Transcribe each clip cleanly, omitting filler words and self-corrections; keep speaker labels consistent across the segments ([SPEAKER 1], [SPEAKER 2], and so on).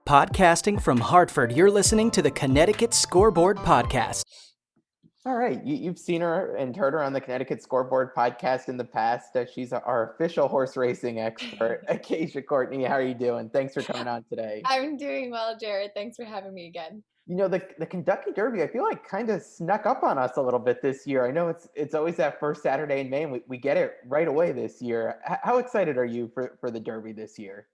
[SPEAKER 1] Podcasting from Hartford, you're listening to the Connecticut Scoreboard Podcast.
[SPEAKER 2] All right. You've seen her and heard her on the Connecticut Scoreboard Podcast in the past. She's our official horse racing expert, Acacia Courtney. How are you doing? Thanks for coming on today.
[SPEAKER 3] I'm doing well, Jared. Thanks for having me again.
[SPEAKER 2] You know, the Kentucky Derby, I feel like kind of snuck up on us a little bit this year. I know it's always that first Saturday in May, and we get it right away this year. How excited are you for the Derby this year?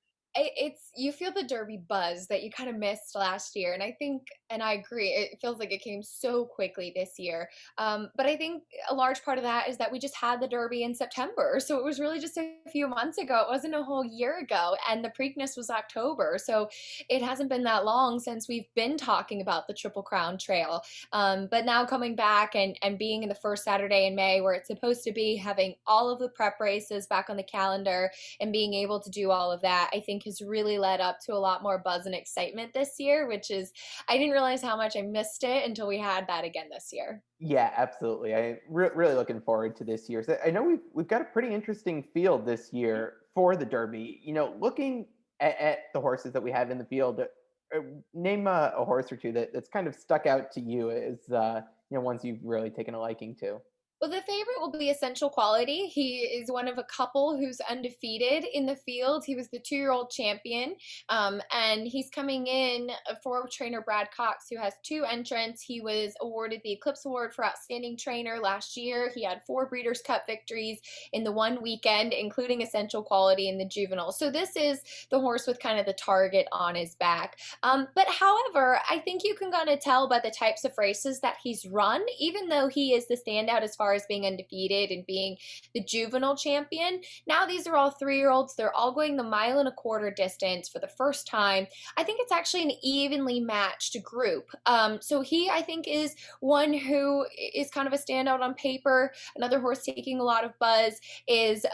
[SPEAKER 3] You feel the Derby buzz that you kind of missed last year, and I think, and I agree, it feels like it came so quickly this year. But I think a large part of that is that we just had the Derby in September, so it was really just a few months ago. It wasn't a whole year ago, and the Preakness was October, so it hasn't been that long since we've been talking about the Triple Crown Trail. But now coming back and being in the first Saturday in May, where it's supposed to be, having all of the prep races back on the calendar and being able to do all of that, I think has really led up to a lot more buzz and excitement this year, which is, I didn't realize how much I missed it until we had that again this year.
[SPEAKER 2] Yeah, absolutely. I'm really looking forward to this year. So I know we've got a pretty interesting field this year for the Derby. You know, looking at the horses that we have in the field, name a horse or two that's kind of stuck out to you as ones you've really taken a liking to.
[SPEAKER 3] Well, the favorite will be Essential Quality. He is one of a couple who's undefeated in the field. He was the 2-year-old champion, and he's coming in for trainer Brad Cox, who has 2 entrants. He was awarded the Eclipse Award for Outstanding Trainer last year. He had 4 Breeders' Cup victories in the one weekend, including Essential Quality in the juvenile. So this is the horse with kind of the target on his back. But however, I think you can kind of tell by the types of races that he's run, even though he is the standout as far as being undefeated and being the juvenile champion. Now these are all 3-year-olds. They're all going the 1.25 mile distance for the first time. I think it's actually an evenly matched group. So he, I think, is one who is kind of a standout on paper. Another horse taking a lot of buzz is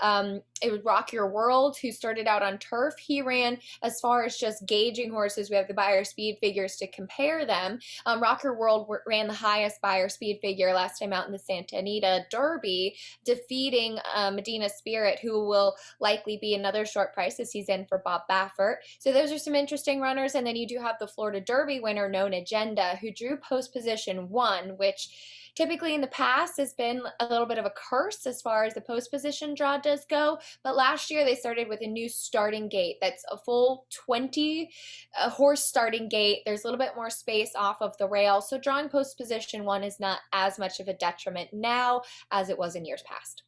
[SPEAKER 3] it was Rock Your World, who started out on turf. He ran, as far as just gauging horses, we have the Beyer speed figures to compare them. Rock Your World ran the highest Beyer speed figure last time out in the Santa Anita Derby, defeating Medina Spirit, who will likely be another short price this season for Bob Baffert. So those are some interesting runners. And then you do have the Florida Derby winner, Known Agenda, who drew post position 1, which typically in the past has been a little bit of a curse as far as the post position draw does go. But last year they started with a new starting gate that's a full 20 horse starting gate. There's a little bit more space off of the rail. So drawing post position 1 is not as much of a detriment now as it was in years past.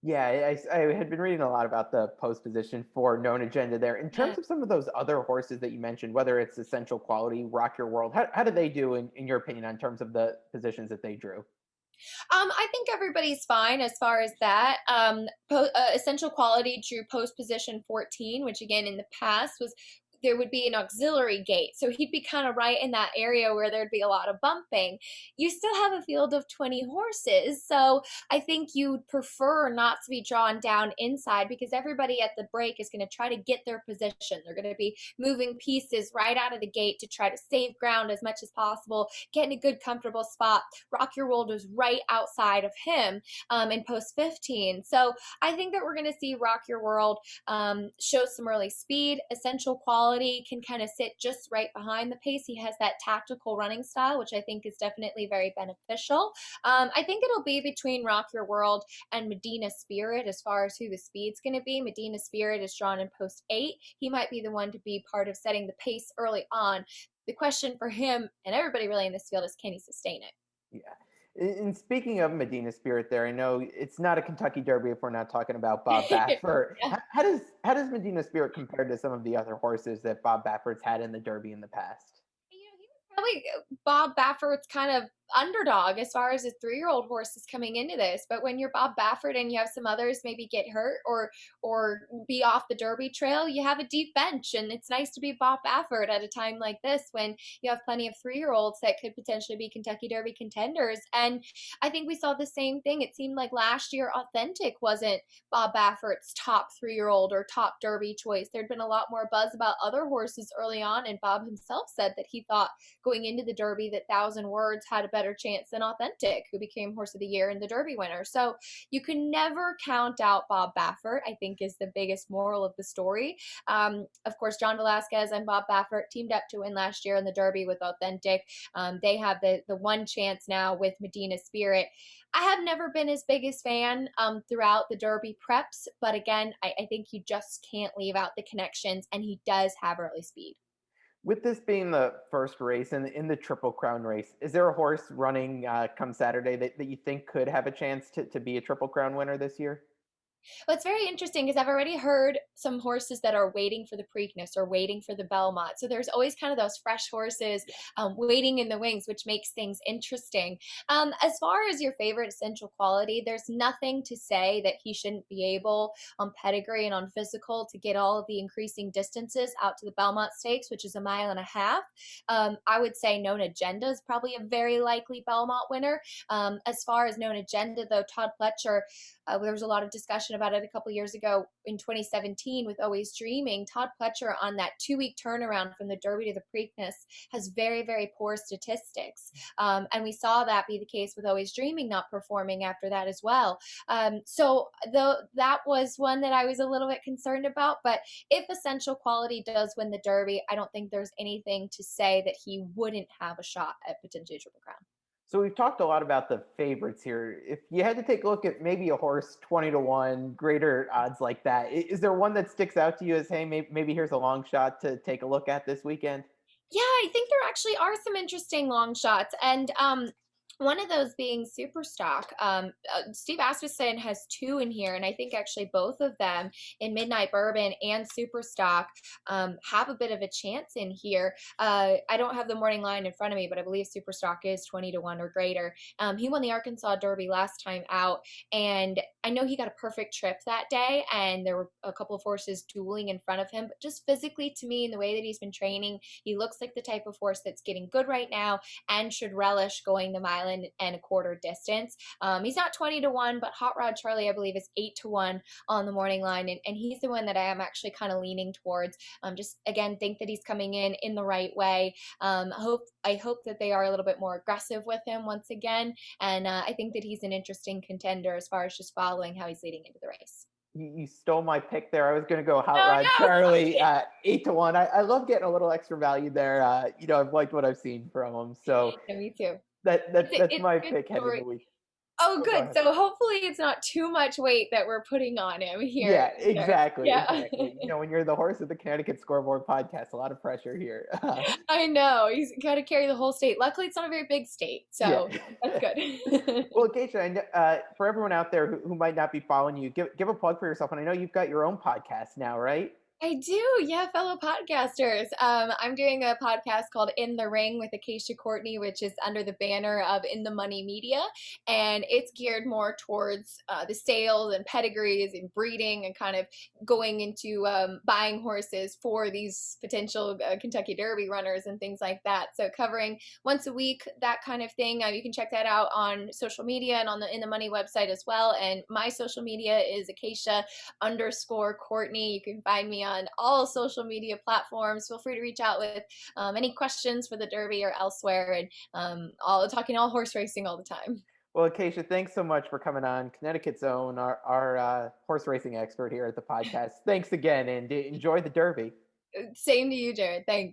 [SPEAKER 2] Yeah, I had been reading a lot about the post position for Known Agenda there. In terms of some of those other horses that you mentioned, whether it's Essential Quality, Rock Your World, how do they do in your opinion in terms of the positions that they drew?
[SPEAKER 3] I think everybody's fine as far as that. Essential Quality drew post position 14, which again in the past was there would be an auxiliary gate. So he'd be kind of right in that area where there'd be a lot of bumping. You still have a field of 20 horses. So I think you'd prefer not to be drawn down inside, because everybody at the break is going to try to get their position. They're going to be moving pieces right out of the gate to try to save ground as much as possible, get in a good, comfortable spot. Rock Your World was right outside of him in post 15. So I think that we're going to see Rock Your World show some early speed. Essential Quality can kind of sit just right behind the pace. He has that tactical running style, which I think is definitely very beneficial. I think it'll be between Rock Your World and Medina Spirit as far as who the speed's going to be. Medina Spirit is drawn in post 8. He might be the one to be part of setting the pace early on. The question for him and everybody really in this field is, can he sustain it?
[SPEAKER 2] Yeah. And speaking of Medina Spirit there, I know it's not a Kentucky Derby if we're not talking about Bob Baffert.
[SPEAKER 3] Yeah.
[SPEAKER 2] How does Medina Spirit compare to some of the other horses that Bob Baffert's had in the Derby in the past?
[SPEAKER 3] He was probably Bob Baffert's kind of underdog as far as his 3-year-old horse is coming into this. But when you're Bob Baffert and you have some others maybe get hurt or be off the Derby trail, you have a deep bench, and it's nice to be Bob Baffert at a time like this when you have plenty of 3-year-olds that could potentially be Kentucky Derby contenders. And I think we saw the same thing. It seemed like last year Authentic wasn't Bob Baffert's top 3-year-old or top Derby choice. There'd been a lot more buzz about other horses early on, and Bob himself said that he thought going into the Derby that Thousand Words had a better chance than Authentic, who became Horse of the Year and the Derby winner. So you can never count out Bob Baffert, I think, is the biggest moral of the story. Of course, John Velasquez and Bob Baffert teamed up to win last year in the Derby with Authentic. They have the one chance now with Medina Spirit. I have never been his biggest fan throughout the Derby preps, but again, I think you just can't leave out the connections, and he does have early speed.
[SPEAKER 2] With this being the first race in the Triple Crown race, is there a horse running come Saturday that you think could have a chance to be a Triple Crown winner this year?
[SPEAKER 3] Well, it's very interesting because I've already heard some horses that are waiting for the Preakness or waiting for the Belmont. So there's always kind of those fresh horses waiting in the wings, which makes things interesting. As far as your favorite essential quality, there's nothing to say that he shouldn't be able on pedigree and on physical to get all of the increasing distances out to the Belmont Stakes, which is 1.5 miles. I would say Known Agenda is probably a very likely Belmont winner. As far as Known Agenda, though, Todd Pletcher, there was a lot of discussion about it a couple years ago in 2017 with Always Dreaming. Todd Pletcher on that 2-week turnaround from the Derby to the Preakness has very, very poor statistics. And we saw that be the case with Always Dreaming not performing after that as well. So that was one that I was a little bit concerned about. But if Essential Quality does win the Derby, I don't think there's anything to say that he wouldn't have a shot at potentially Triple Crown.
[SPEAKER 2] So we've talked a lot about the favorites here. If you had to take a look at maybe a horse 20-1, greater odds like that, is there one that sticks out to you as, hey, maybe here's a long shot to take a look at this weekend?
[SPEAKER 3] Yeah, I think there actually are some interesting long shots. And one of those being Superstock. Steve Asmussen has 2 in here, and I think actually both of them in Midnight Bourbon and Superstock have a bit of a chance in here. I don't have the morning line in front of me, but I believe Superstock is 20-1 or greater. He won the Arkansas Derby last time out, and I know he got a perfect trip that day, and there were a couple of horses dueling in front of him, but just physically to me, in the way that he's been training, he looks like the type of horse that's getting good right now and should relish going the 1.25 mile distance. He's not 20-1, but Hot Rod Charlie, I believe, is 8-1 on the morning line, and he's the one that I am actually kind of leaning towards. Just again, think that he's coming in the right way. I hope that they are a little bit more aggressive with him once again, and I think that he's an interesting contender as far as just following how he's leading into the race.
[SPEAKER 2] You stole my pick there. I was going to go Hot Rod Charlie 8-1. I love getting a little extra value there. I've liked what I've seen from him. So
[SPEAKER 3] yeah, me too.
[SPEAKER 2] That's my pick heading the week.
[SPEAKER 3] Oh, good. So hopefully it's not too much weight that we're putting on him here.
[SPEAKER 2] Yeah, exactly.
[SPEAKER 3] Yeah.
[SPEAKER 2] Exactly. When you're the horse of the Connecticut Scoreboard Podcast, a lot of pressure here.
[SPEAKER 3] I know. He's got to carry the whole state. Luckily, it's not a very big state, so that's good.
[SPEAKER 2] Well, Acacia, for everyone out there who might not be following you, give a plug for yourself. And I know you've got your own podcast now, right?
[SPEAKER 3] I do, yeah, fellow podcasters. I'm doing a podcast called In the Ring with Acacia Courtney, which is under the banner of In the Money Media, and it's geared more towards the sales and pedigrees and breeding and kind of going into buying horses for these potential Kentucky Derby runners and things like that. So covering once a week, that kind of thing. You can check that out on social media and on the In the Money website as well. And my social media is Acacia_Courtney. You can find me on all social media platforms. Feel free to reach out with any questions for the Derby or elsewhere, and talking all horse racing all the time.
[SPEAKER 2] Well, Acacia, thanks so much for coming on. Connecticut's own, our horse racing expert here at the podcast. Thanks again, and enjoy the Derby.
[SPEAKER 3] Same to you, Jared. Thanks.